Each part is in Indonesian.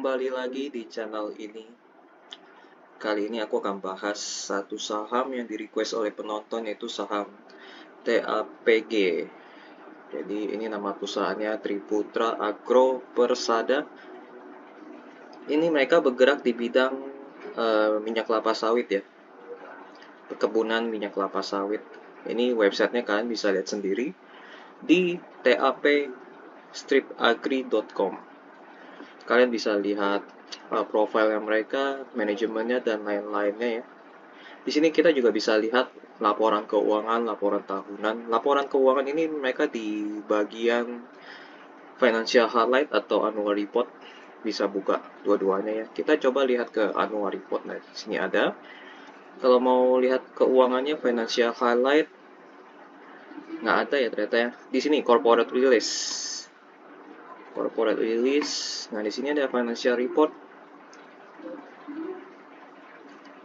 kembali lagi di channel ini. Kali ini aku akan bahas satu saham yang di-request oleh penonton, yaitu saham TAPG. Jadi ini nama perusahaannya Triputra Agro Persada. Ini mereka bergerak di bidang minyak kelapa sawit ya. Perkebunan minyak kelapa sawit. Ini websitenya kalian bisa lihat sendiri di tapstripagri.com. Kalian bisa lihat profilnya mereka, manajemennya, dan lain-lainnya ya. Di sini kita juga bisa lihat laporan keuangan, laporan tahunan. Laporan keuangan ini mereka di bagian financial highlight atau annual report. Bisa buka dua-duanya ya. Kita coba lihat ke annual report. Nah, di sini ada. Kalau mau lihat keuangannya, financial highlight, nggak ada ya ternyata ya. Di sini corporate release. Nah, di sini ada financial report.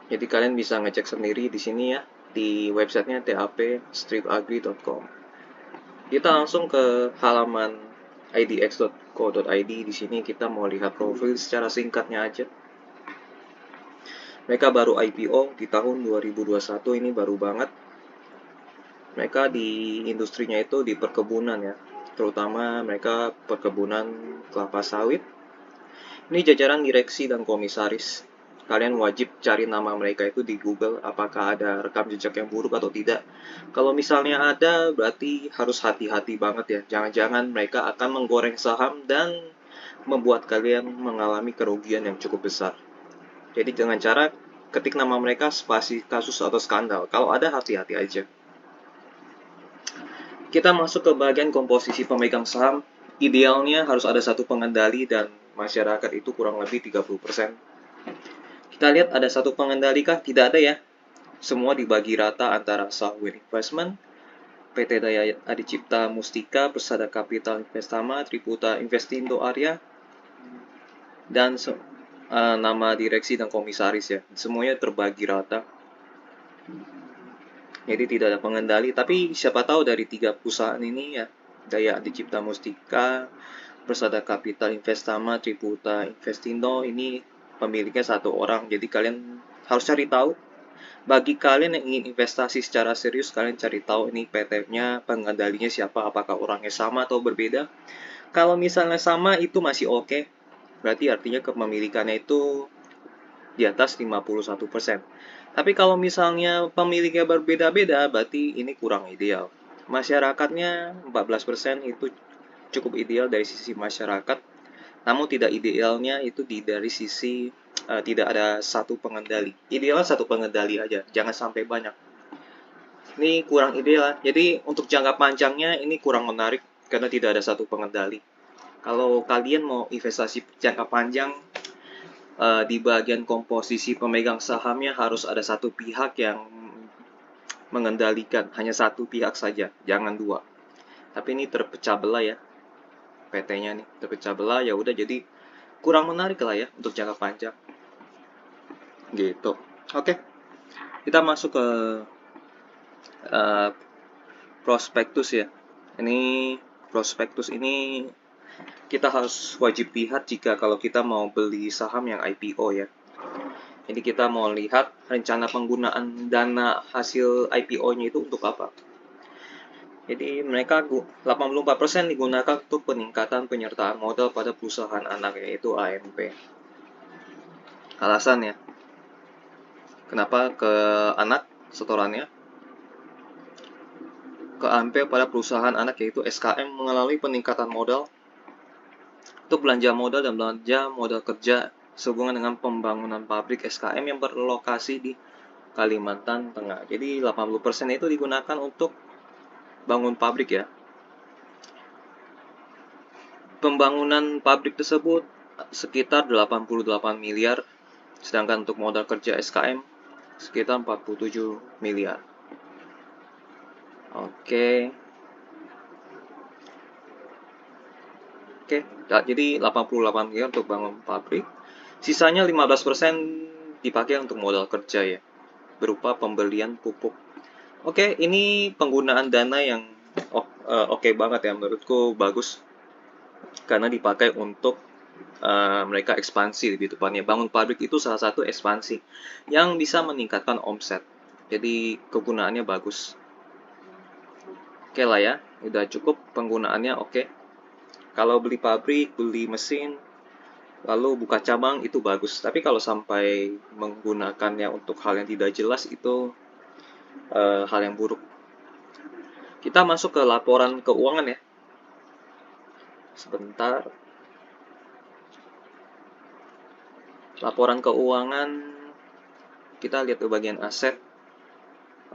Jadi kalian bisa ngecek sendiri di sini ya, di websitenya tapstripagri.com. Kita langsung ke halaman idx.co.id. Di sini kita mau lihat profil secara singkatnya aja. Mereka baru IPO di tahun 2021, ini baru banget. Mereka di industrinya itu di perkebunan ya, terutama mereka perkebunan kelapa sawit. Ini jajaran direksi dan komisaris. Kalian wajib cari nama mereka itu di Google, apakah ada rekam jejak yang buruk atau tidak. Kalau misalnya ada, berarti harus hati-hati banget ya. Jangan-jangan mereka akan menggoreng saham dan membuat kalian mengalami kerugian yang cukup besar. Jadi dengan cara ketik nama mereka, spasi kasus atau skandal. Kalau ada, hati-hati aja. Kita masuk ke bagian komposisi pemegang saham. Idealnya harus ada satu pengendali dan masyarakat itu kurang lebih 30%. Kita lihat ada satu pengendali kah? Tidak ada ya. Semua dibagi rata antara Sahwin Investment, PT Daya Adicipta Mustika, Persada Capital Investama, Triputa Investindo Arya, dan nama direksi dan komisaris ya. Semuanya terbagi rata. Jadi tidak ada pengendali, tapi siapa tahu dari 3 perusahaan ini ya, Daya Adicipta Mustika, Persada Capital Investama, Triputa Investindo, ini pemiliknya satu orang. Jadi kalian harus cari tahu. Bagi kalian yang ingin investasi secara serius, kalian cari tahu ini PT-nya, pengendalinya siapa, apakah orangnya sama atau berbeda. Kalau misalnya sama, itu masih oke. Berarti artinya kepemilikannya itu di atas 51%. Tapi kalau misalnya pemiliknya berbeda-beda, berarti ini kurang ideal. Masyarakatnya 14% itu cukup ideal dari sisi masyarakat, namun tidak idealnya itu dari sisi tidak ada satu pengendali. Idealnya satu pengendali aja, jangan sampai banyak. Ini kurang ideal. Jadi untuk jangka panjangnya ini kurang menarik karena tidak ada satu pengendali. Kalau kalian mau investasi jangka panjang, di bagian komposisi pemegang sahamnya harus ada satu pihak yang mengendalikan, hanya satu pihak saja, jangan dua. Tapi ini terpecah belah ya, PT-nya nih terpecah belah, ya udah jadi kurang menarik lah ya untuk jangka panjang. Gitu. Oke. Kita masuk ke prospektus ya. Ini prospektus ini kita harus wajib lihat jika kalau kita mau beli saham yang IPO ya. Jadi kita mau lihat rencana penggunaan dana hasil IPO-nya itu untuk apa. Jadi mereka 84% digunakan untuk peningkatan penyertaan modal pada perusahaan anak, yaitu AMP. Alasannya, kenapa ke anak setorannya? Ke AMP pada perusahaan anak yaitu SKM mengalami peningkatan modal untuk belanja modal dan belanja modal kerja sehubungan dengan pembangunan pabrik SKM yang berlokasi di Kalimantan Tengah. Jadi 80% itu digunakan untuk bangun pabrik ya. Pembangunan pabrik tersebut sekitar 88 miliar, sedangkan untuk modal kerja SKM sekitar 47 miliar. Oke, jadi 88 miliar untuk bangun pabrik. Sisanya 15% dipakai untuk modal kerja ya, berupa pembelian pupuk. Oke, ini penggunaan dana yang oke banget ya, menurutku bagus. Karena dipakai untuk mereka ekspansi lebih tepatnya. Bangun pabrik itu salah satu ekspansi yang bisa meningkatkan omset. Jadi kegunaannya bagus. Oke lah ya, udah cukup penggunaannya oke. Kalau beli pabrik, beli mesin, lalu buka cabang itu bagus. Tapi kalau sampai menggunakannya untuk hal yang tidak jelas itu hal yang buruk. Kita masuk ke laporan keuangan ya. Sebentar. Laporan keuangan, kita lihat ke bagian aset.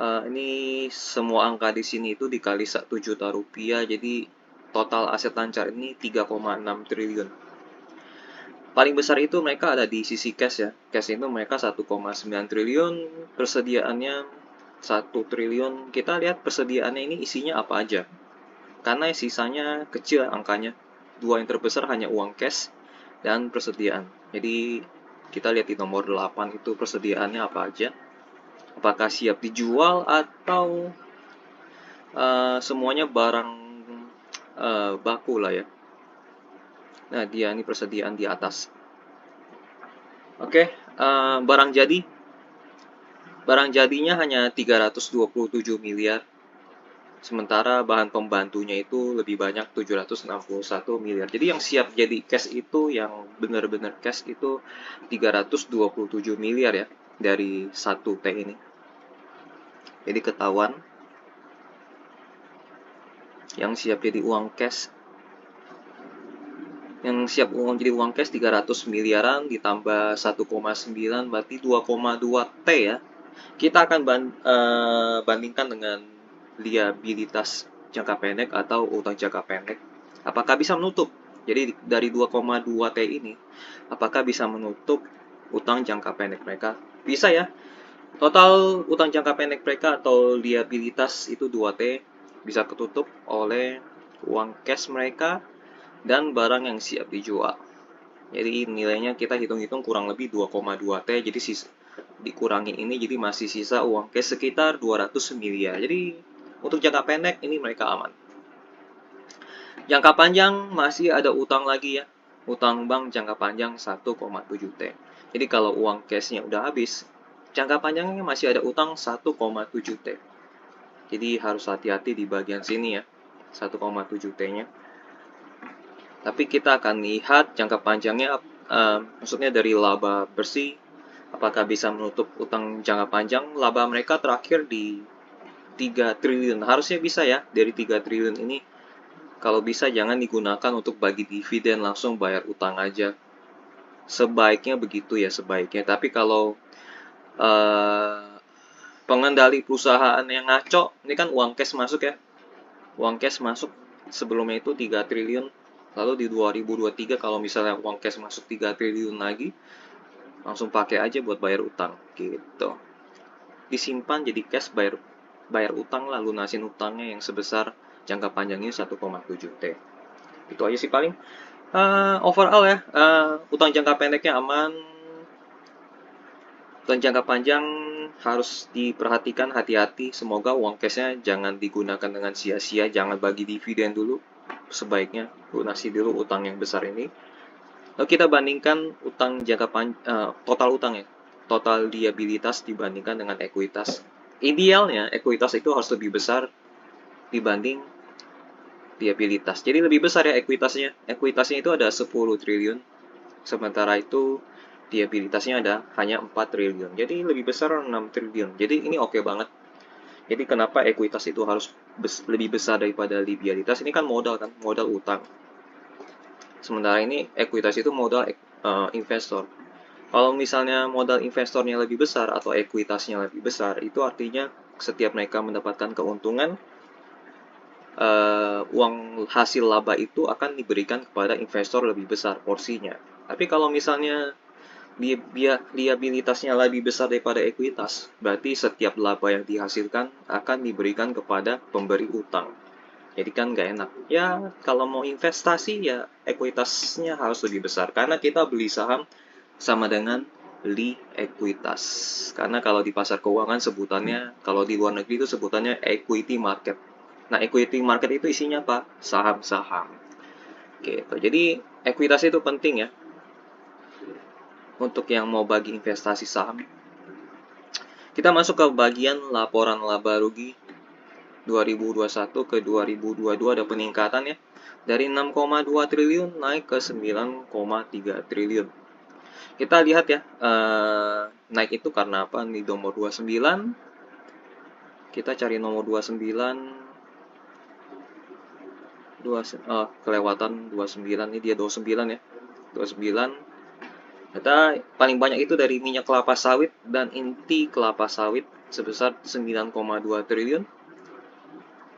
Ini semua angka di sini itu dikali 1 juta rupiah, jadi total aset lancar ini 3,6 triliun. Paling besar itu mereka ada di sisi cash ya. Cash itu mereka 1,9 triliun, persediaannya 1 triliun. Kita lihat persediaannya ini isinya apa aja. Karena sisanya kecil angkanya. Dua yang terbesar hanya uang cash dan persediaan. Jadi kita lihat di nomor 8 itu persediaannya apa aja. Apakah siap dijual atau semuanya barang baku lah ya. Nah, dia ini persediaan di atas. Oke, barang jadi. Barang jadinya hanya 327 miliar. Sementara bahan pembantunya itu lebih banyak 761 miliar. Jadi yang siap jadi cash itu, yang benar-benar cash itu 327 miliar ya dari 1T ini. Jadi ketahuan yang siap jadi uang cash, yang siap jadi uang cash 300 miliaran ditambah 1,9 berarti 2,2 T ya. Kita akan bandingkan dengan liabilitas jangka pendek atau utang jangka pendek. Apakah bisa menutup? Jadi dari 2,2 T ini, apakah bisa menutup utang jangka pendek mereka? Bisa ya. Total utang jangka pendek mereka atau liabilitas itu 2 T, bisa ketutup oleh uang cash mereka dan barang yang siap dijual. Jadi nilainya kita hitung-hitung kurang lebih 2,2 T, jadi dikurangi ini jadi masih sisa uang cash sekitar 200 miliar. Jadi untuk jangka pendek ini mereka aman. Jangka panjang masih ada utang lagi ya. Utang bank jangka panjang 1,7 T. Jadi kalau uang cashnya udah habis, jangka panjangnya masih ada utang 1,7 T. Jadi harus hati-hati di bagian sini ya, 1,7 T-nya. Tapi kita akan lihat jangka panjangnya, maksudnya dari laba bersih, apakah bisa menutup utang jangka panjang. Laba mereka terakhir di 3 triliun. Harusnya bisa ya, dari 3 triliun ini. Kalau bisa jangan digunakan untuk bagi dividen, langsung bayar utang aja. Sebaiknya begitu ya, sebaiknya. Tapi kalau pengendali perusahaan yang ngaco, ini kan uang cash masuk ya. Uang cash masuk sebelumnya itu 3 triliun. Lalu di 2023 kalau misalnya uang cash masuk 3 triliun lagi, langsung pakai aja buat bayar utang gitu. Disimpan jadi cash, bayar utang lah, lunasin utangnya yang sebesar jangka panjangnya 1,7 T. Itu aja sih paling. Overall ya, utang jangka pendeknya aman. Utang jangka panjang harus diperhatikan, hati-hati. Semoga uang cashnya jangan digunakan dengan sia-sia, jangan bagi dividen dulu. Sebaiknya lunasi dulu utang yang besar ini. Lalu kita bandingkan utang jangka total utang ya, total liabilitas dibandingkan dengan ekuitas. Idealnya ekuitas itu harus lebih besar dibanding liabilitas. Jadi lebih besar ya ekuitasnya. Ekuitasnya itu ada 10 triliun, sementara itu liabilitasnya ada hanya 4 triliun. Jadi lebih besar 6 triliun. Jadi ini oke banget. Jadi kenapa ekuitas itu harus lebih besar daripada liabilitas? Ini kan modal kan, modal utang. Sementara ini ekuitas itu modal investor. Kalau misalnya modal investornya lebih besar atau ekuitasnya lebih besar, itu artinya setiap mereka mendapatkan keuntungan, uang hasil laba itu akan diberikan kepada investor lebih besar porsinya. Tapi kalau misalnya liabilitasnya lebih besar daripada ekuitas, berarti setiap laba yang dihasilkan akan diberikan kepada pemberi utang. Jadi kan nggak enak. Ya, kalau mau investasi ya ekuitasnya harus lebih besar. Karena kita beli saham sama dengan beli ekuitas. Karena kalau di pasar keuangan sebutannya, kalau di luar negeri itu sebutannya equity market. Nah, equity market itu isinya apa? Saham-saham. Gitu. Jadi ekuitas itu penting ya untuk yang mau bagi investasi saham. Kita masuk ke bagian laporan laba rugi 2021 ke 2022, ada peningkatan ya. Dari 6,2 triliun naik ke 9,3 triliun. Kita lihat ya, naik itu karena apa? Di nomor 29. Kita cari nomor 29. Kelewatan 29, ini dia 29 ya. 29. Kita paling banyak itu dari minyak kelapa sawit dan inti kelapa sawit sebesar 9,2 triliun.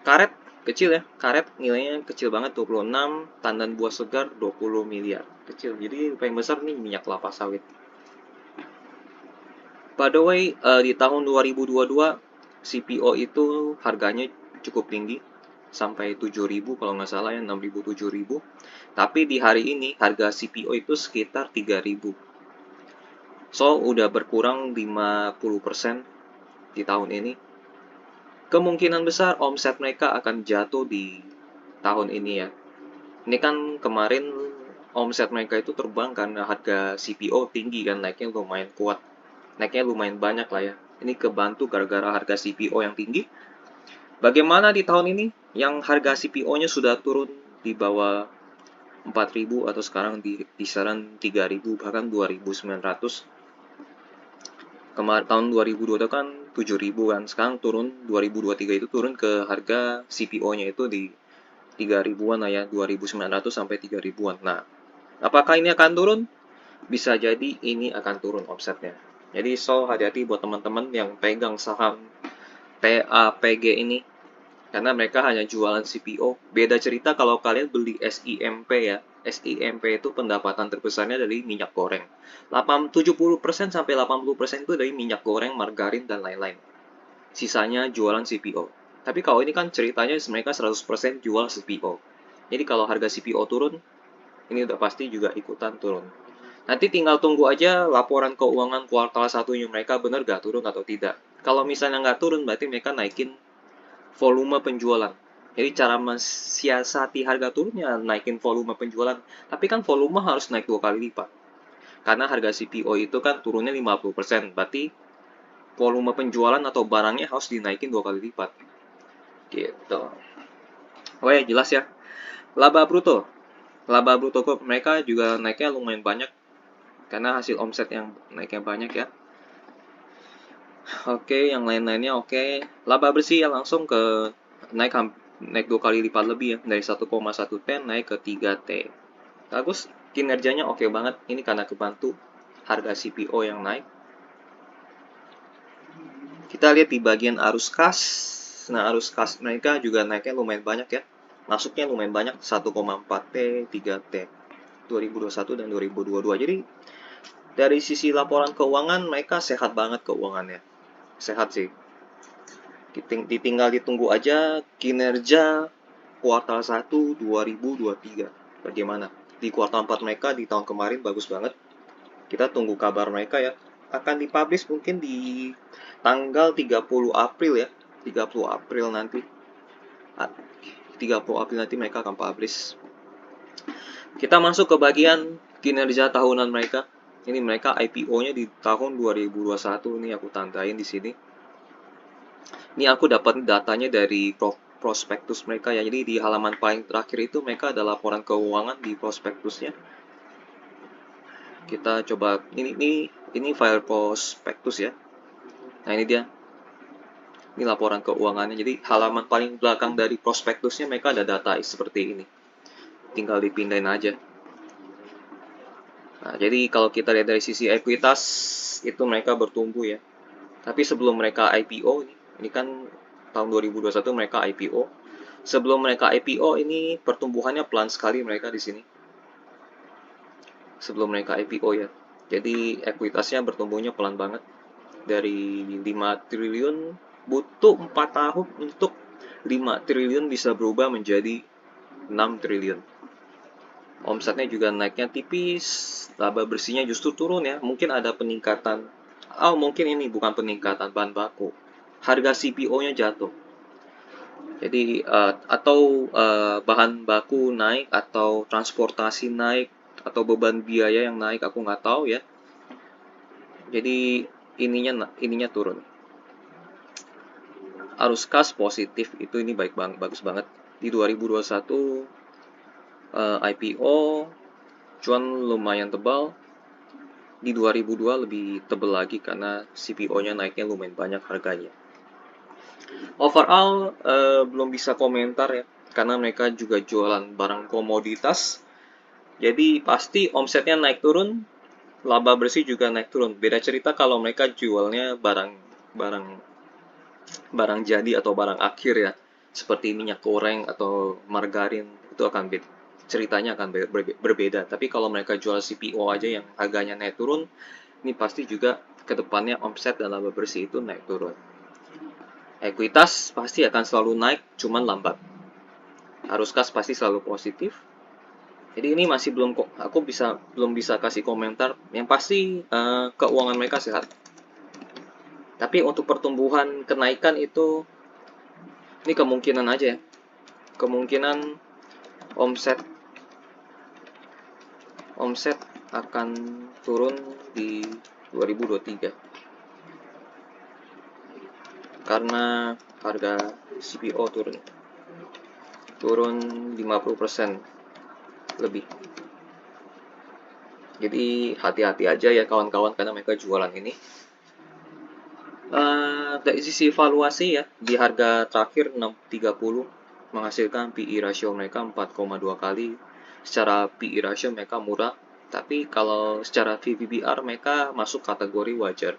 Karet kecil ya, karet nilainya kecil banget, 26, tandan buah segar 20 miliar. Kecil, jadi paling besar nih minyak kelapa sawit. By the way, di tahun 2022 CPO itu harganya cukup tinggi, sampai 7.000 kalau nggak salah ya, 6.000 7.000. Tapi di hari ini harga CPO itu sekitar 3.000. So, udah berkurang 50% di tahun ini. Kemungkinan besar omset mereka akan jatuh di tahun ini ya. Ini kan kemarin omset mereka itu terbang karena harga CPO tinggi kan, naiknya lumayan kuat. Naiknya lumayan banyak lah ya. Ini kebantu gara-gara harga CPO yang tinggi. Bagaimana di tahun ini yang harga CPO-nya sudah turun di bawah 4.000 atau sekarang di kisaran 3.000 bahkan 2.900. Kemarin tahun 2022 kan 7.000 kan, sekarang turun 2023 itu turun ke harga CPO-nya itu di 3.000-an lah ya, 2.900 sampai 3.000-an. Nah, apakah ini akan turun? Bisa jadi ini akan turun offsetnya. Jadi so hati-hati buat teman-teman yang pegang saham TAPG ini, karena mereka hanya jualan CPO. Beda cerita kalau kalian beli SIMP ya. SIMP itu pendapatan terbesarnya dari minyak goreng. 70% sampai 80% itu dari minyak goreng, margarin, dan lain-lain. Sisanya jualan CPO. Tapi kalau ini kan ceritanya mereka 100% jual CPO. Jadi kalau harga CPO turun, ini udah pasti juga ikutan turun. Nanti tinggal tunggu aja laporan keuangan kuartal 1-nya mereka benar gak turun atau tidak. Kalau misalnya nggak turun, berarti mereka naikin volume penjualan. Jadi cara mensiasati harga turunnya naikin volume penjualan. Tapi kan volume harus naik 2 kali lipat. Karena harga CPO itu kan turunnya 50%. Berarti volume penjualan atau barangnya harus dinaikin 2 kali lipat. Gitu. Oke, jelas ya. Laba bruto. Laba bruto mereka juga naiknya lumayan banyak. Karena hasil omset yang naiknya banyak ya. Oke, yang lain-lainnya oke. Laba bersih ya langsung ke naik 2 kali lipat lebih ya, dari 1,1 T naik ke 3 T. Bagus, kinerjanya oke banget. Ini karena kebantu harga CPO yang naik. Kita lihat di bagian arus kas. Nah, arus kas mereka juga naiknya lumayan banyak ya. Masuknya lumayan banyak, 1,4 T, 3 T. 2021 dan 2022. Jadi dari sisi laporan keuangan mereka sehat banget keuangannya. Sehat sih. Tinggal ditunggu aja kinerja kuartal 1 2023. Bagaimana? Di kuartal 4 mereka di tahun kemarin bagus banget. Kita tunggu kabar mereka ya. Akan dipublish mungkin di tanggal 30 April ya. 30 April nanti. 30 April nanti mereka akan publish. Kita masuk ke bagian kinerja tahunan mereka. Ini mereka IPO-nya di tahun 2021. Ini aku tandain di sini. Ini aku dapat datanya dari prospektus mereka ya. Jadi di halaman paling terakhir itu mereka ada laporan keuangan di prospektusnya. Kita coba ini file prospektus ya. Nah, ini dia. Ini laporan keuangannya. Jadi halaman paling belakang dari prospektusnya mereka ada data seperti ini. Tinggal dipindahin aja. Nah, jadi kalau kita lihat dari sisi ekuitas itu mereka bertumbuh ya. Tapi sebelum mereka IPO ini kan tahun 2021 mereka IPO. Sebelum mereka IPO ini pertumbuhannya pelan sekali mereka di sini. Sebelum mereka IPO ya. Jadi ekuitasnya bertumbuhnya pelan banget. Dari 5 triliun butuh 4 tahun untuk 5 triliun bisa berubah menjadi 6 triliun. Omsetnya juga naiknya tipis, laba bersihnya justru turun ya. Mungkin ada peningkatan. Mungkin ini bukan peningkatan bahan baku. Harga CPO-nya jatuh. Jadi atau bahan baku naik atau transportasi naik atau beban biaya yang naik, aku nggak tahu ya. Jadi ininya turun. Arus kas positif itu ini bagus banget. Di 2021 IPO cuan lumayan tebal. Di 2002 lebih tebal lagi karena CPO-nya naiknya lumayan banyak harganya. Overall belum bisa komentar ya, karena mereka juga jualan barang komoditas. Jadi pasti omsetnya naik turun, laba bersih juga naik turun. Beda cerita kalau mereka jualnya barang barang jadi atau barang akhir ya, seperti minyak goreng atau margarin, itu akan ceritanya akan berbeda. Tapi kalau mereka jual CPO aja yang harganya naik turun, ini pasti juga kedepannya omset dan laba bersih itu naik turun. Ekuitas pasti akan selalu naik, cuman lambat. Arus kas pasti selalu positif. Jadi ini masih aku belum bisa kasih komentar. Yang pasti keuangan mereka sehat. Tapi untuk pertumbuhan kenaikan itu ini kemungkinan aja ya. Kemungkinan omset akan turun di 2023. Karena harga CPO turun 50% lebih. Jadi hati-hati aja ya kawan-kawan karena mereka jualan ini. Dari sisi valuasi ya, di harga terakhir 630 menghasilkan PE ratio mereka 4,2 kali. Secara PE ratio mereka murah, tapi kalau secara VPBR mereka masuk kategori wajar.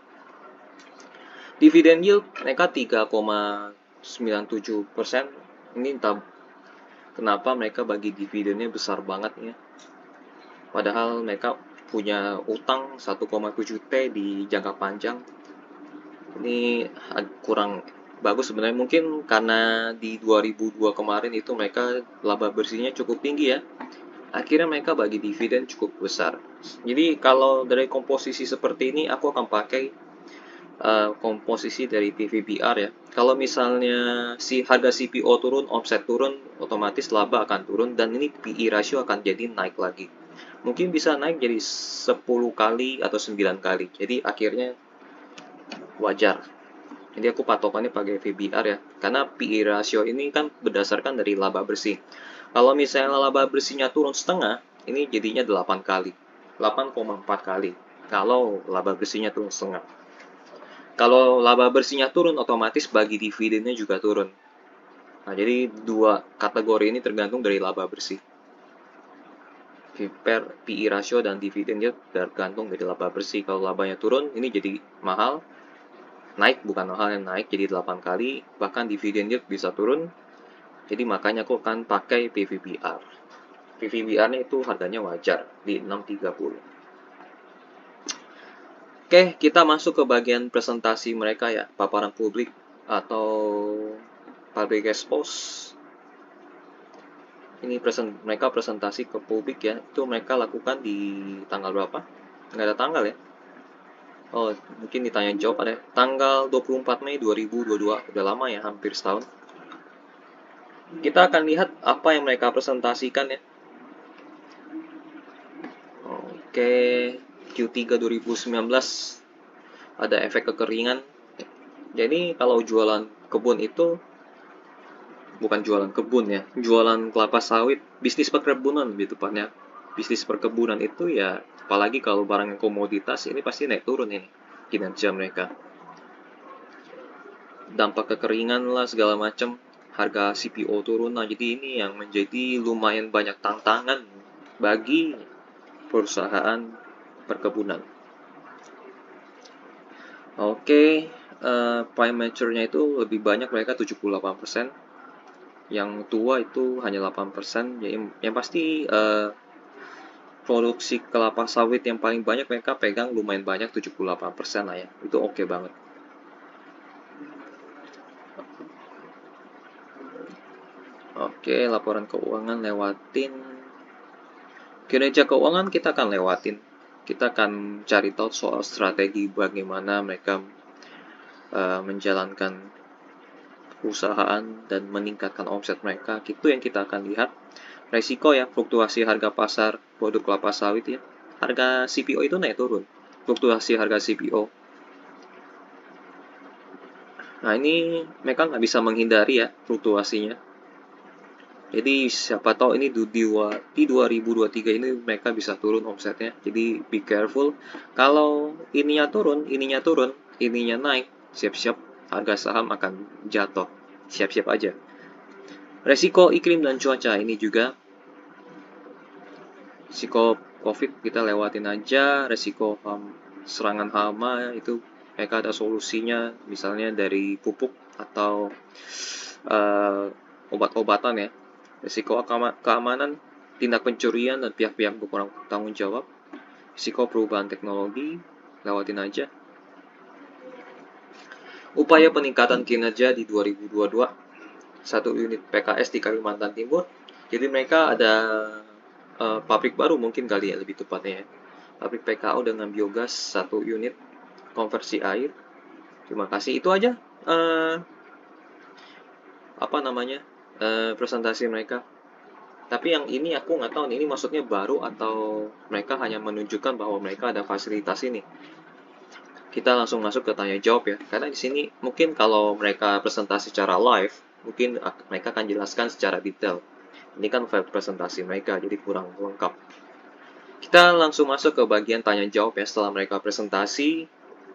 Dividend yield mereka 3,97%. Ini entah kenapa mereka bagi dividennya besar banget ya. Padahal mereka punya utang 1,7 T di jangka panjang. Ini kurang bagus sebenarnya, mungkin karena di 2002 kemarin itu mereka laba bersihnya cukup tinggi ya. Akhirnya mereka bagi dividen cukup besar. Jadi kalau dari komposisi seperti ini aku akan pakai komposisi dari PVBR ya. Kalau misalnya si harga CPO turun, omset turun, otomatis laba akan turun dan ini PE ratio akan jadi naik lagi. Mungkin bisa naik jadi 10 kali atau 9 kali. Jadi akhirnya wajar. Jadi aku patokannya pakai VBR ya. Karena PE ratio ini kan berdasarkan dari laba bersih. Kalau misalnya laba bersihnya turun setengah, ini jadinya 8 kali. 8,4 kali. Kalau laba bersihnya turun setengah. Kalau laba bersihnya turun, otomatis bagi dividennya juga turun. Nah, jadi dua kategori ini tergantung dari laba bersih. PE ratio dan dividennya tergantung dari laba bersih. Kalau labanya turun, ini jadi mahal. Naik bukan mahal yang naik, jadi 8 kali. Bahkan dividen yield bisa turun. Jadi makanya aku akan pakai PVBR. PVBR-nya itu harganya wajar di 630. Oke, kita masuk ke bagian presentasi mereka ya, paparan publik atau public expose. Ini mereka presentasi ke publik ya, itu mereka lakukan di tanggal berapa? Nggak ada tanggal ya. Oh, mungkin ditanya jawab ada tanggal 24 Mei 2022, udah lama ya, hampir setahun. Kita akan lihat apa yang mereka presentasikan ya. Oke, Q3 2019 ada efek kekeringan. Jadi kalau jualan kebun itu bukan jualan kebun ya, jualan kelapa sawit, bisnis perkebunan lebih tepatnya. Bisnis perkebunan itu ya, apalagi kalau barang yang komoditas ini pasti naik turun ini kinerja mereka. Dampak kekeringan lah segala macam, harga CPO turun. Nah, jadi ini yang menjadi lumayan banyak tantangan bagi perusahaan perkebunan. Oke, premature-nya itu lebih banyak, mereka 78%. Yang tua itu hanya 8%. Yang pasti produksi kelapa sawit yang paling banyak mereka pegang lumayan banyak, 78% lah ya. Itu oke banget. Oke, laporan keuangan lewatin. Kinerja keuangan kita akan lewatin. Kita akan cari tahu soal strategi bagaimana mereka menjalankan perusahaan dan meningkatkan omset mereka. Itu yang kita akan lihat. Resiko ya, fluktuasi harga pasar produk kelapa sawit ya. Harga CPO itu naik turun. Fluktuasi harga CPO. Nah, ini mereka nggak bisa menghindari ya fluktuasinya. Jadi siapa tahu ini di 2023 ini mereka bisa turun omsetnya. Jadi be careful. Kalau ininya turun, ininya naik, siap-siap harga saham akan jatuh. Siap-siap aja. Resiko iklim dan cuaca ini juga. Resiko COVID kita lewatin aja. Resiko serangan hama itu mereka ada solusinya. Misalnya dari pupuk atau obat-obatan ya. Risiko keamanan, tindak pencurian, dan pihak-pihak berkurang tanggung jawab. Risiko perubahan teknologi, lewatin aja. Upaya peningkatan kinerja di 2022, 1 unit PKS di Kalimantan Timur. Jadi mereka ada pabrik baru mungkin kali ya lebih tepatnya ya. Pabrik PKO dengan biogas 1 unit konversi air. Terima kasih, itu aja presentasi mereka. Tapi yang ini aku nggak tahu nih, ini maksudnya baru atau mereka hanya menunjukkan bahwa mereka ada fasilitas ini. Kita langsung masuk ke tanya jawab ya. Karena di sini mungkin kalau mereka presentasi secara live, mungkin mereka akan jelaskan secara detail. Ini kan file presentasi mereka, jadi kurang lengkap. Kita langsung masuk ke bagian tanya jawab ya setelah mereka presentasi.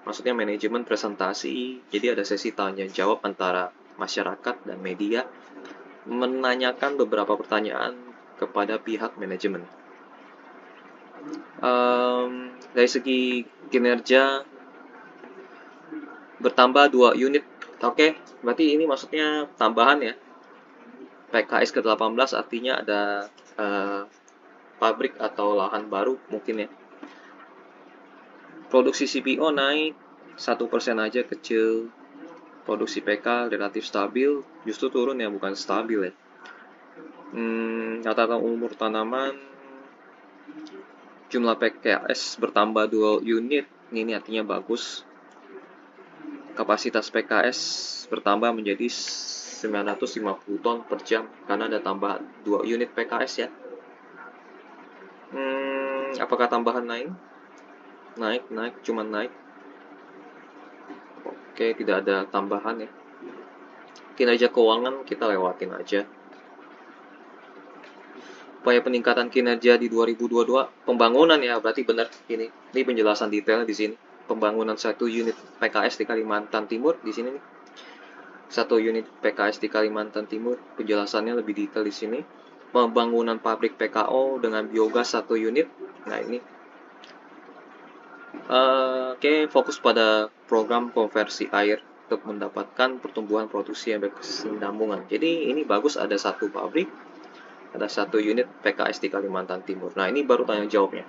Maksudnya manajemen presentasi. Jadi ada sesi tanya jawab antara masyarakat dan media menanyakan beberapa pertanyaan kepada pihak manajemen. Dari segi kinerja bertambah 2 unit. Oke, berarti ini maksudnya tambahan ya. PKS ke-18 artinya ada pabrik atau lahan baru mungkin ya. Produksi CPO naik 1% aja, kecil. Produksi PK relatif stabil, justru turun ya, bukan stabil ya. Rata-rata umur tanaman, jumlah PKS bertambah 2 unit, ini artinya bagus. Kapasitas PKS bertambah menjadi 950 ton per jam karena ada tambahan 2 unit PKS ya. Apakah tambahan naik? Naik, cuman naik. Oke, tidak ada tambahan ya. Kinerja keuangan kita lewatin aja. Upaya peningkatan kinerja di 2022, pembangunan ya, berarti benar ini. Ini penjelasan detailnya di sini. Pembangunan 1 unit PKS di Kalimantan Timur di sini nih. 1 unit PKS di Kalimantan Timur, penjelasannya lebih detail di sini. Pembangunan pabrik PKO dengan biogas 1 unit. Nah, ini fokus pada program konversi air untuk mendapatkan pertumbuhan produksi yang berkesinambungan. Jadi ini bagus, ada 1 pabrik, ada 1 unit PKS di Kalimantan Timur. Nah, ini baru tanya jawabnya.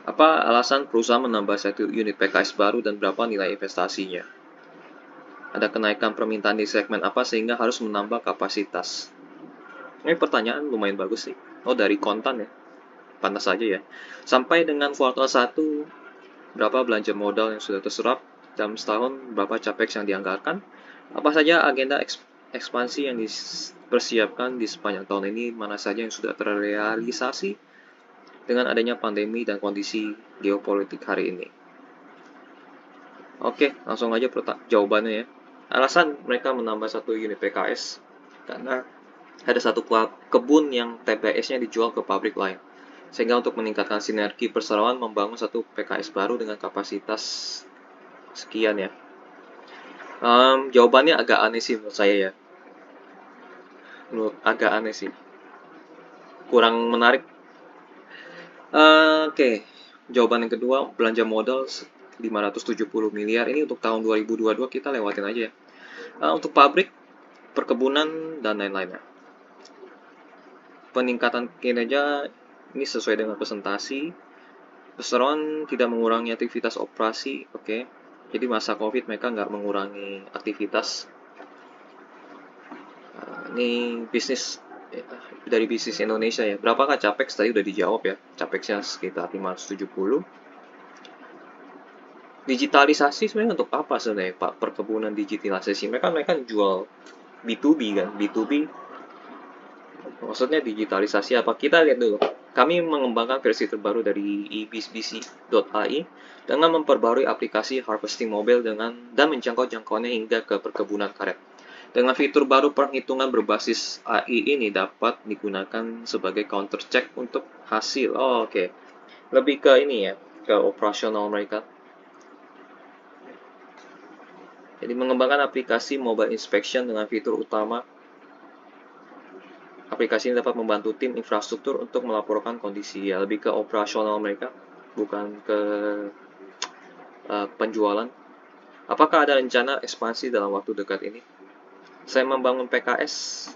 Apa alasan perusahaan menambah 1 unit PKS baru dan berapa nilai investasinya? Ada kenaikan permintaan di segmen apa sehingga harus menambah kapasitas? Ini pertanyaan lumayan bagus sih. Oh, dari kontan ya. Pantas saja ya. Sampai dengan kuartal 1, berapa belanja modal yang sudah terserap dalam setahun, berapa capex yang dianggarkan, apa saja agenda ekspansi yang dipersiapkan di sepanjang tahun ini, mana saja yang sudah terrealisasi dengan adanya pandemi dan kondisi geopolitik hari ini. Oke, langsung aja jawabannya ya. Alasan mereka menambah 1 unit PKS karena ada 1 kebun yang TBS-nya dijual ke pabrik lain. Sehingga untuk meningkatkan sinergi perseroan membangun 1 PKS baru dengan kapasitas sekian ya. Jawabannya agak aneh sih menurut saya ya. Agak aneh sih. Kurang menarik. Oke. Jawaban yang kedua, belanja modal 570 miliar. Ini untuk tahun 2022 kita lewatin aja ya. Untuk pabrik, perkebunan, dan lain-lainnya. Peningkatan kinerja ini sesuai dengan presentasi. Perseroan tidak mengurangi aktivitas operasi, oke. Jadi masa COVID mereka nggak mengurangi aktivitas. Ini bisnis dari bisnis Indonesia ya. Berapakah capex? Tadi udah dijawab ya. Capexnya sekitar 570. digitalisasi sebenarnya untuk apa sebenarnya Pak? Perkebunan digitalisasi mereka jual B2B kan, B2B maksudnya digitalisasi apa? Kita lihat dulu. Kami mengembangkan versi terbaru dari eBSBC.ai dengan memperbarui aplikasi harvesting mobile dan menjangkau jangkauannya hingga ke perkebunan karet. Dengan fitur baru, perhitungan berbasis AI ini dapat digunakan sebagai counter check untuk hasil. Oh, oke. Lebih ke ini ya, ke operasional mereka. Jadi mengembangkan aplikasi mobile inspection dengan fitur utama. Aplikasi ini dapat membantu tim infrastruktur untuk melaporkan kondisi ya, lebih ke operasional mereka, bukan ke penjualan. Apakah ada rencana ekspansi dalam waktu dekat ini? Saya membangun PKS,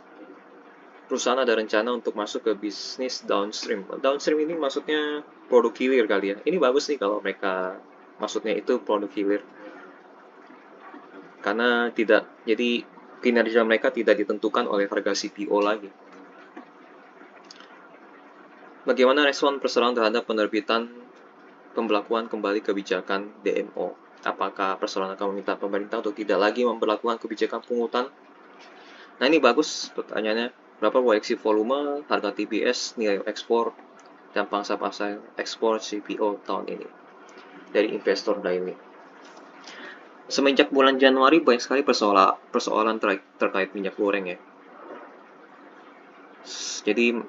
perusahaan ada rencana untuk masuk ke bisnis downstream. Downstream ini maksudnya produk hilir kali ya. Ini bagus nih kalau mereka maksudnya itu produk hilir. Karena tidak, jadi kinerja mereka tidak ditentukan oleh harga CPO lagi. Bagaimana respon perseroan terhadap penerbitan pembelakuan kembali kebijakan DMO? Apakah perseroan akan meminta pemerintah untuk tidak lagi memperlakukan kebijakan pungutan? Nah ini bagus pertanyaannya. Berapa proyeksi volume, harga TBS, nilai ekspor, dan pangsa pasar ekspor CPO tahun ini dari Investor Daily. Semenjak bulan Januari banyak sekali persoalan terkait minyak goreng ya. Jadi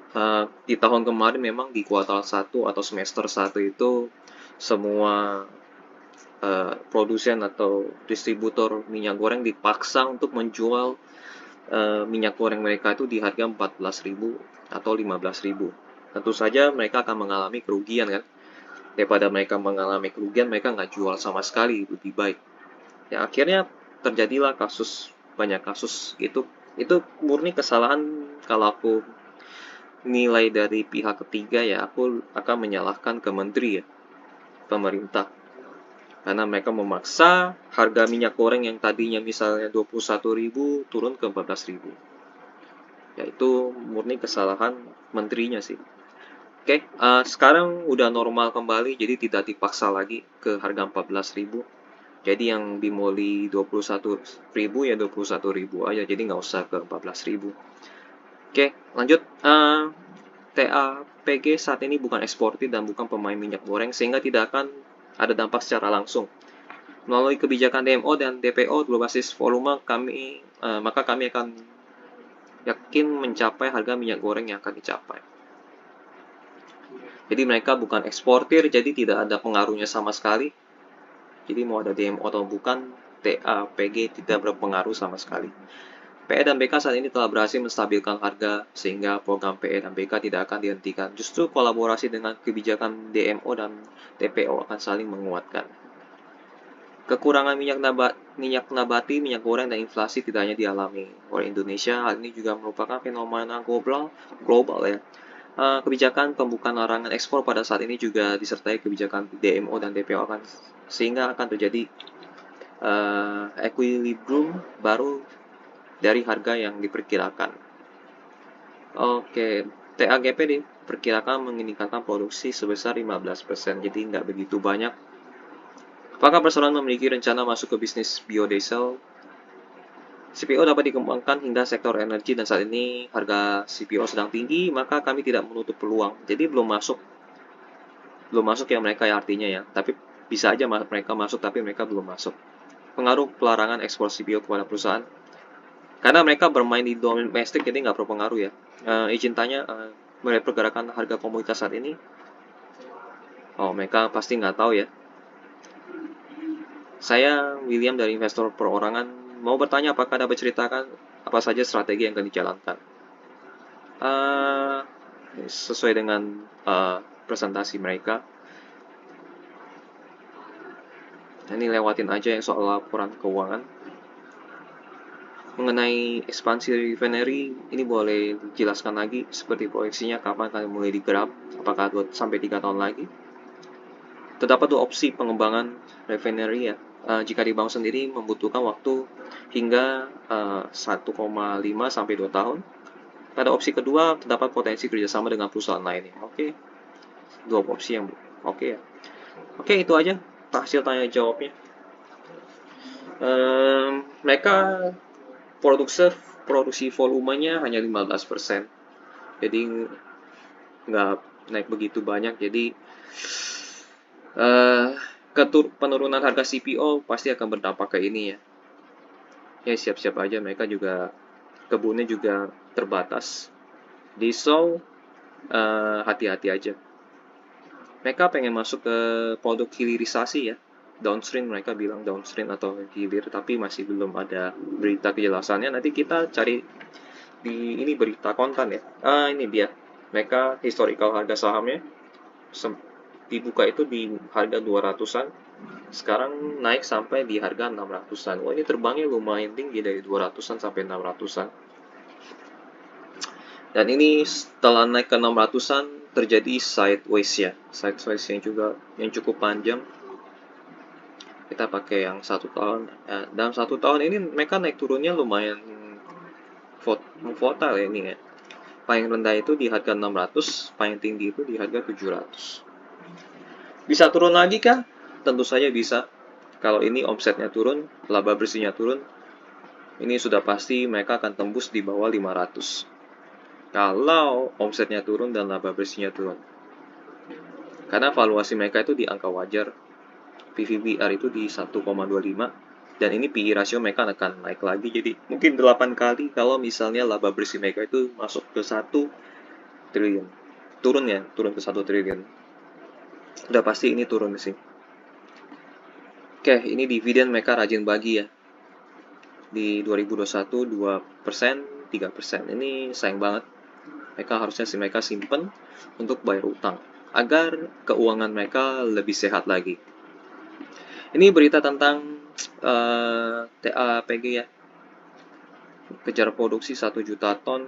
di tahun kemarin memang di kuartal 1 atau semester 1 itu semua produsen atau distributor minyak goreng dipaksa untuk menjual minyak goreng mereka itu di harga 14.000 atau 15.000. Tentu saja mereka akan mengalami kerugian kan. Daripada mereka mengalami kerugian, mereka nggak jual sama sekali, lebih baik. Ya akhirnya terjadilah banyak kasus itu murni kesalahan. Kalau aku nilai dari pihak ketiga ya aku akan menyalahkan ke menteri ya, pemerintah, karena mereka memaksa harga minyak goreng yang tadinya misalnya 21.000 turun ke 14.000. Ya itu murni kesalahan menterinya sih. Oke, sekarang udah normal kembali, jadi tidak dipaksa lagi ke harga 14.000. Jadi yang bimoli 21.000 ya 21.000 aja, jadi nggak usah ke 14.000. Oke, lanjut. TAPG saat ini bukan eksportir dan bukan pemain minyak goreng, sehingga tidak akan ada dampak secara langsung. Melalui kebijakan DMO dan DPO berbasis volume, maka kami akan yakin mencapai harga minyak goreng yang akan dicapai. Jadi mereka bukan eksportir, jadi tidak ada pengaruhnya sama sekali. Jadi mau ada DMO atau bukan, TAPG tidak berpengaruh sama sekali. PE dan BK saat ini telah berhasil menstabilkan harga sehingga program PE dan BK tidak akan dihentikan. Justru kolaborasi dengan kebijakan DMO dan TPO akan saling menguatkan. Kekurangan minyak nabati, minyak goreng, dan inflasi tidak hanya dialami oleh Indonesia. Hal ini juga merupakan fenomena global ya. Kebijakan pembukaan larangan ekspor pada saat ini juga disertai kebijakan DMO dan DPO sehingga akan terjadi equilibrium baru dari harga yang diperkirakan. Oke, TAGP diperkirakan meningkatkan produksi sebesar 15%, jadi nggak begitu banyak. Apakah perseroan memiliki rencana masuk ke bisnis biodiesel? CPO dapat dikembangkan hingga sektor energi dan saat ini harga CPO sedang tinggi, maka kami tidak menutup peluang. Jadi belum masuk ya mereka ya artinya ya, tapi bisa aja mereka masuk tapi mereka belum masuk. Pengaruh pelarangan ekspor CPO kepada perusahaan. Karena mereka bermain di domestik jadi nggak berpengaruh ya. Izin tanya, melihat pergerakan harga komoditas saat ini, oh mereka pasti nggak tahu ya. Saya William dari Investor Perorangan mau bertanya apakah dapat ceritakan apa saja strategi yang akan dijalankan. Sesuai dengan presentasi mereka. Ini lewatin aja yang soal laporan keuangan. Mengenai ekspansi refinery, ini boleh dijelaskan lagi seperti proyeksinya kapan akan mulai digarap, apakah 2-3 tahun lagi. Terdapat 2 opsi pengembangan refinery ya. Jika dibangun sendiri membutuhkan waktu hingga 1,5 sampai 2 tahun. Pada opsi kedua terdapat potensi kerjasama dengan perusahaan lainnya. Oke, 2 opsi yang oke ya. Oke, itu aja. hasil tanya jawabnya. Mereka produksi volumenya hanya 15%, jadi nggak naik begitu banyak. Jadi penurunan harga CPO pasti akan berdampak ke ini ya. Ya siap-siap aja, mereka juga kebunnya juga terbatas. Di so hati-hati aja. Mereka pengen masuk ke produk hilirisasi ya, downstream, mereka bilang downstream atau hilir, tapi masih belum ada berita kejelasannya. Nanti kita cari di ini berita kontan ya. Ini dia, mereka historical harga sahamnya dibuka itu di harga 200-an, sekarang naik sampai di harga 600-an. Wah, ini terbangnya lumayan tinggi dari 200-an sampai 600-an. Dan ini setelah naik ke 600-an terjadi sideways ya, sideways yang cukup panjang. Kita pakai yang 1 tahun. Dalam 1 tahun ini mereka naik turunnya lumayan volatile ya ini ya. Paling rendah itu di harga 600, paling tinggi itu di harga 700. Bisa turun lagi kah? Tentu saja bisa. Kalau ini omsetnya turun, laba bersihnya turun, ini sudah pasti mereka akan tembus di bawah 500. Kalau omsetnya turun dan laba bersihnya turun. Karena valuasi mereka itu di angka wajar. PVBR itu di 1,25 dan ini PE rasio mereka akan naik lagi, jadi mungkin 8 kali kalau misalnya laba bersih mereka itu masuk ke 1 triliun. Turun ke 1 triliun. Udah pasti ini turun sih. Oke, ini dividen mereka rajin bagi ya. Di 2021 2%, 3%. Ini sayang banget. Mereka simpen untuk bayar utang agar keuangan mereka lebih sehat lagi. Ini berita tentang TAPG ya. Kejar produksi 1 juta ton.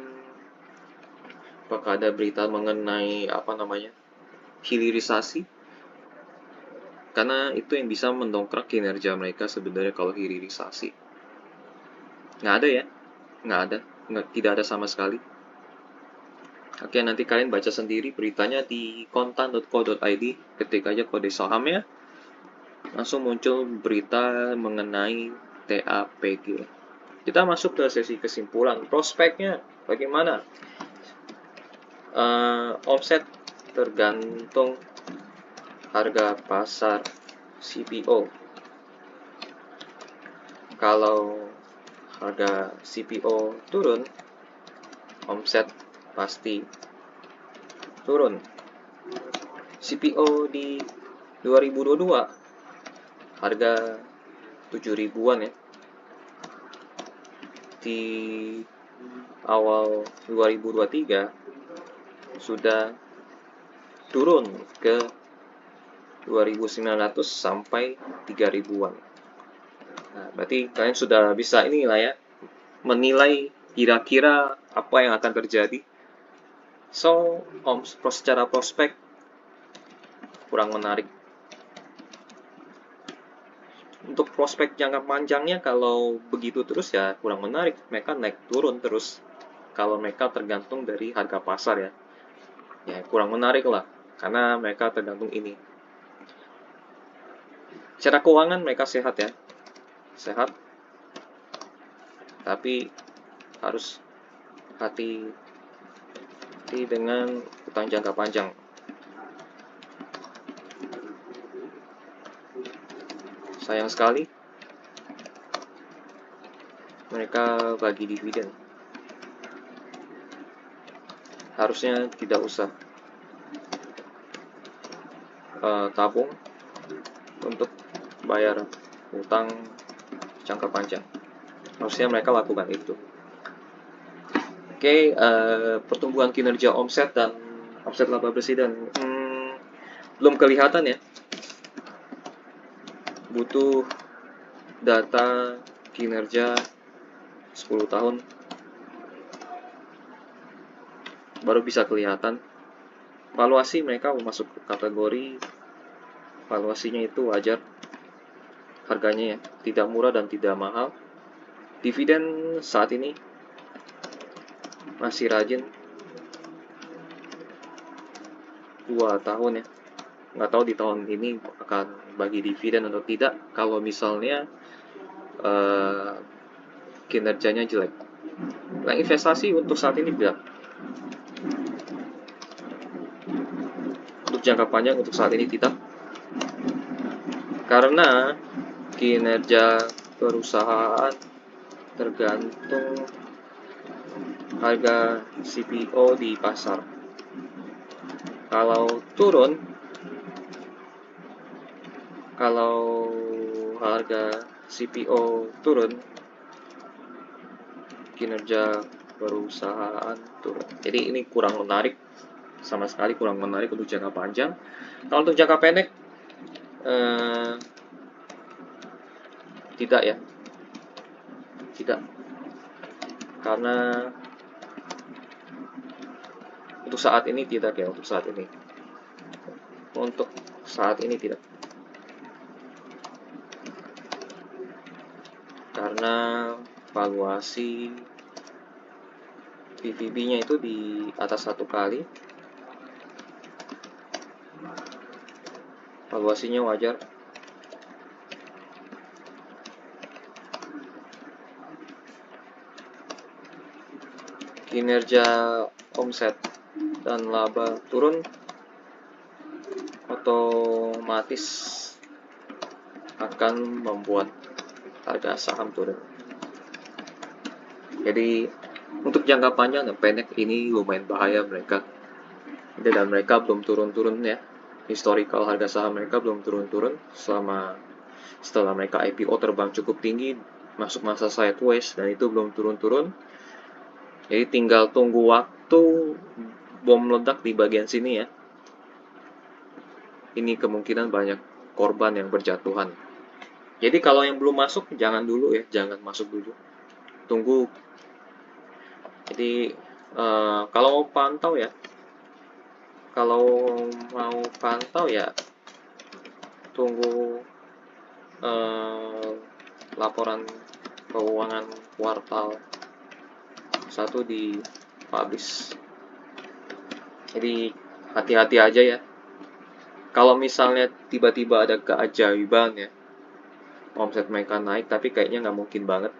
Apakah ada berita mengenai hilirisasi? Karena itu yang bisa mendongkrak kinerja mereka sebenarnya kalau hilirisasi. Nggak ada ya. Tidak ada sama sekali. Oke, nanti kalian baca sendiri beritanya di kontan.co.id, ketik aja kode sahamnya, langsung muncul berita mengenai TAPG. Kita masuk ke sesi kesimpulan. Prospeknya bagaimana? Omset tergantung harga pasar CPO. Kalau harga CPO turun, omset pasti turun. CPO di 2022 harga 7 ribuan ya. Di awal 2023 sudah turun ke 2.900 sampai 3 ribuan. Nah, berarti kalian sudah bisa inilah ya, menilai kira-kira apa yang akan terjadi. So, secara prospek kurang menarik. Untuk prospek jangka panjangnya kalau begitu terus ya kurang menarik. Mereka naik turun terus. Kalau mereka tergantung dari harga pasar ya kurang menarik lah. Karena mereka tergantung ini. Secara keuangan mereka sehat ya. Sehat. Tapi harus hati dengan utang jangka panjang. Sayang sekali mereka bagi dividen. Harusnya tidak usah tabung untuk bayar utang jangka panjang. Harusnya mereka lakukan itu. Oke, pertumbuhan kinerja omset dan omset laba bersih dan belum kelihatan ya. Butuh data kinerja 10 tahun baru bisa kelihatan. Valuasi mereka masuk ke kategori valuasinya itu wajar. Harganya ya tidak murah dan tidak mahal. Dividen saat ini masih rajin 2 tahun ya. nggak tahu di tahun ini akan bagi dividen atau tidak kalau misalnya kinerjanya jelek. Nah, investasi untuk saat ini tidak. Untuk jangka panjang untuk saat ini tidak. Karena kinerja perusahaan tergantung harga CPO di pasar. Kalau turun, kalau harga CPO turun, kinerja perusahaan turun. Jadi ini kurang menarik, sama sekali kurang menarik untuk jangka panjang. Kalau untuk jangka pendek, tidak ya, tidak. Karena untuk saat ini tidak ya, untuk saat ini. Untuk saat ini tidak. Karena valuasi PVB-nya itu di atas 1 kali. Valuasinya wajar. Kinerja omset dan laba turun, otomatis akan membuat harga saham turun. Jadi untuk jangka panjang dan pendek ini lumayan bahaya mereka. Dan mereka belum turun-turun ya. Historical harga saham mereka belum turun-turun setelah mereka IPO terbang cukup tinggi, masuk masa sideways dan itu belum turun-turun. Jadi tinggal tunggu waktu bom meledak di bagian sini ya. Ini kemungkinan banyak korban yang berjatuhan. Jadi kalau yang belum masuk jangan dulu ya, jangan masuk dulu. Tunggu. Jadi kalau mau pantau ya, tunggu laporan keuangan kuartal 1 di publish. Jadi hati-hati aja ya. Kalau misalnya tiba-tiba ada keajaiban ya, omset mereka naik, tapi kayaknya nggak mungkin banget.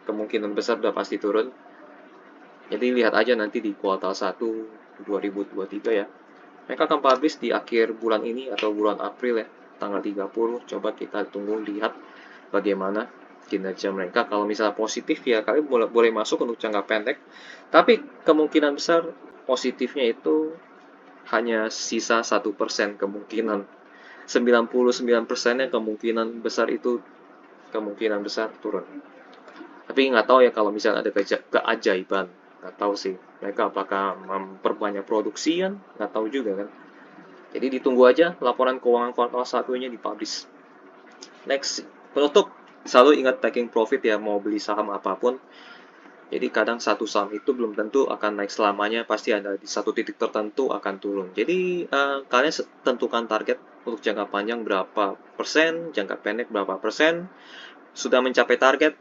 Kemungkinan besar udah pasti turun. Jadi lihat aja nanti di kuartal 1 2023 ya. Mereka akan publish di akhir bulan ini atau bulan April ya, tanggal 30. Coba kita tunggu lihat bagaimana kinerja mereka. Kalau misalnya positif ya kalian boleh masuk untuk jangka pendek. Tapi kemungkinan besar positifnya itu hanya sisa 1% kemungkinan. 99%-nya kemungkinan besar turun. Tapi nggak tahu ya kalau misalnya ada keajaiban. Nggak tahu sih. Mereka apakah memperbanyak produksi kan? Nggak tahu juga kan. Jadi ditunggu aja laporan keuangan kuartal 1-nya dipublish. Next, penutup. Selalu ingat taking profit ya, mau beli saham apapun. Jadi kadang satu saham itu belum tentu akan naik selamanya, pasti ada di satu titik tertentu akan turun. Jadi kalian tentukan target untuk jangka panjang berapa persen, jangka pendek berapa persen. Sudah mencapai target,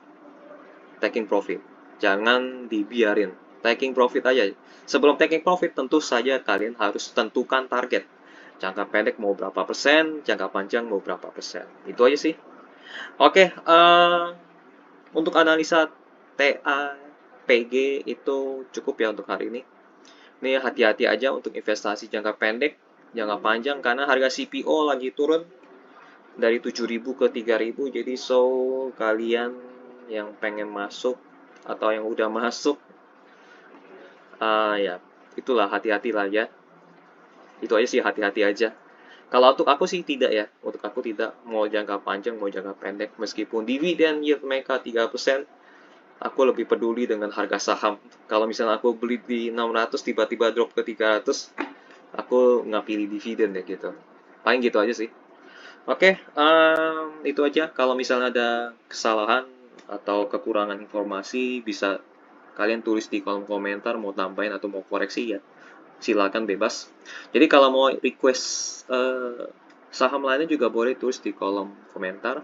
taking profit. Jangan dibiarin, taking profit aja. Sebelum taking profit tentu saja kalian harus tentukan target. Jangka pendek mau berapa persen, jangka panjang mau berapa persen. Itu aja sih. Oke, untuk analisa TA PG itu cukup ya untuk hari ini. Ini hati-hati aja untuk investasi jangka pendek, jangka panjang karena harga CPO lagi turun dari 7.000 ke 3.000. Jadi kalian yang pengen masuk atau yang udah masuk ya itulah hati-hati lah ya. Itu aja sih, hati-hati aja. Kalau untuk aku sih tidak ya. Untuk aku tidak, mau jangka panjang mau jangka pendek, meskipun dividen yield mereka 3%, aku lebih peduli dengan harga saham. Kalau misalnya aku beli di 600 tiba-tiba drop ke 300, aku nggak pilih dividen ya gitu. Paling gitu aja sih. Oke, itu aja. Kalau misalnya ada kesalahan atau kekurangan informasi, bisa kalian tulis di kolom komentar, mau tambahin atau mau koreksi ya. Silakan bebas. Jadi kalau mau request saham lainnya juga boleh tulis di kolom komentar.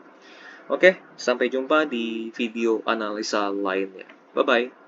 Oke, sampai jumpa di video analisa lainnya. Bye-bye.